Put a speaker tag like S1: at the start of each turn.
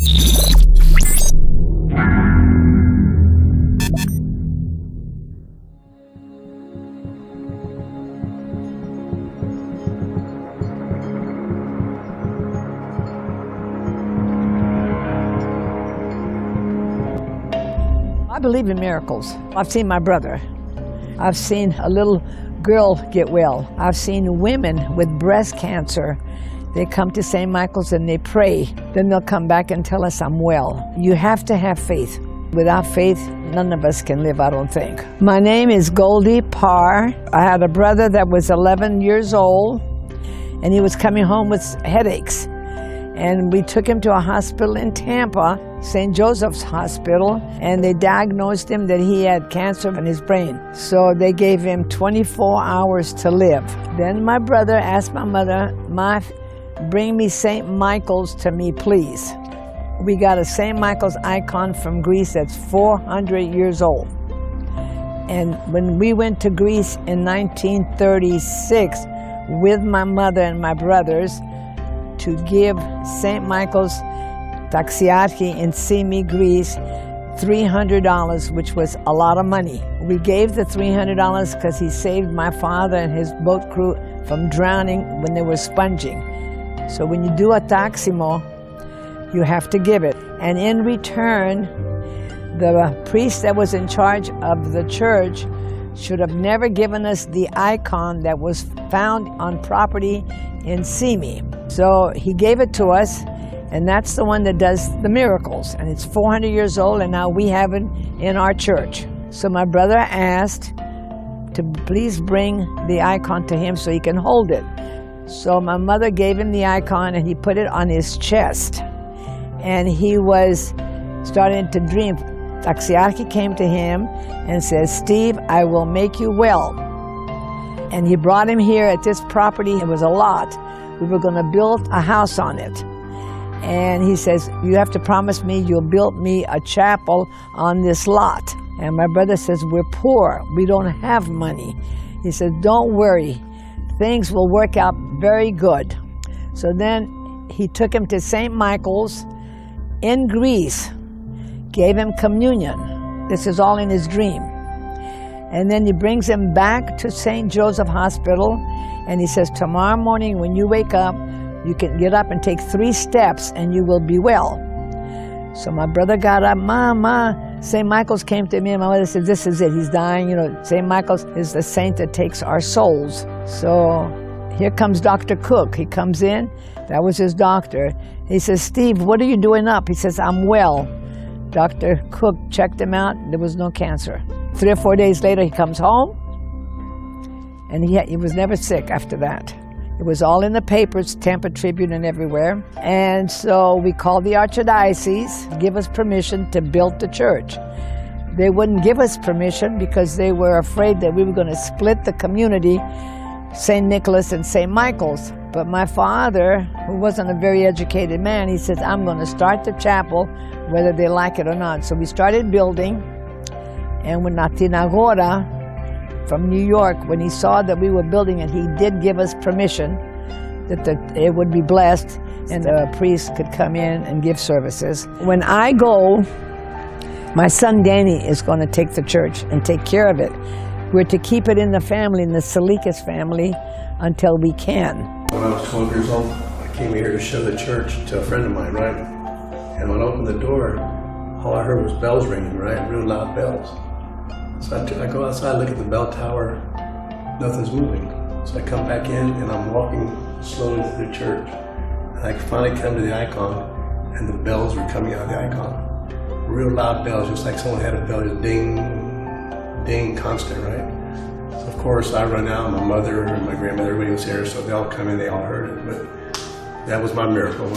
S1: I believe in miracles. I've seen my brother. I've seen a little girl get well. I've seen women with breast cancer. They come to St. Michael's and they pray. Then they'll come back and tell us I'm well. You have to have faith. Without faith, none of us can live, I don't think. My name is Goldie Parr. I had a brother that was 11 years old, and he was coming home with headaches. And we took him to a hospital in Tampa, St. Joseph's Hospital, and they diagnosed him that he had cancer in his brain. So they gave him 24 hours to live. Then my brother asked my mother, "Ma, bring me St. Michael's to me, please." We got a St. Michael's icon from Greece that's 400 years old. And when we went to Greece in 1936 with my mother and my brothers, to give St. Michael's Taxiarchi in Simi, Greece, $300, which was a lot of money. We gave the $300 because he saved my father and his boat crew from drowning when they were sponging. So when you do a taximo, you have to give it. And in return, the priest that was in charge of the church should have never given us the icon that was found on property in Simi. So he gave it to us, and that's the one that does the miracles. And it's 400 years old, and now we have it in our church. So my brother asked to please bring the icon to him so he can hold it. So my mother gave him the icon, and he put it on his chest. And he was starting to dream. Taxiarchi came to him and said, "Steve, I will make you well." And he brought him here at this property. It was a lot. We were going to build a house on it. And he says, "You have to promise me you'll build me a chapel on this lot." And my brother says, "We're poor. We don't have money." He said, "Don't worry. Things will work out very good." So then he took him to St. Michael's in Greece, gave him communion. This is all in his dream. And then he brings him back to St. Joseph Hospital, and he says, "Tomorrow morning when you wake up, you can get up and take 3 steps and you will be well." So my brother got up, "Ma, St. Michael's came to me," and my mother said, "This is it, he's dying. You know, St. Michael's is the saint that takes our souls." So here comes Dr. Cook. He comes in, that was his doctor. He says, "Steve, what are you doing up?" He says, "I'm well." Dr. Cook checked him out, there was no cancer. 3 or 4 days later, he comes home, and he was never sick after that. It was all in the papers, Tampa Tribune and everywhere. And so we called the Archdiocese to give us permission to build the church. They wouldn't give us permission because they were afraid that we were going to split the community, St. Nicholas and St. Michael's. But my father, who wasn't a very educated man, he says, "I'm going to start the chapel whether they like it or not." So we started building, and when Natinagora from New York, when he saw that we were building it, he did give us permission that it would be blessed and the priest could come in and give services. When I go, my son Danny is going to take the church and take care of it. We're to keep it in the family, in the Salikas family, until we can.
S2: When I was 12 years old, I came here to show the church to a friend of mine, right? And when I opened the door, all I heard was bells ringing, right? Real loud bells. So I go outside, look at the bell tower, nothing's moving. So I come back in and I'm walking slowly through the church. And I finally come to the icon, and the bells were coming out of the icon. Real loud bells, just like someone had a bell, just ding, ding, constant, right? So of course I run out, my mother and my grandmother, everybody was here, so they all come in, they all heard it. But that was my miracle.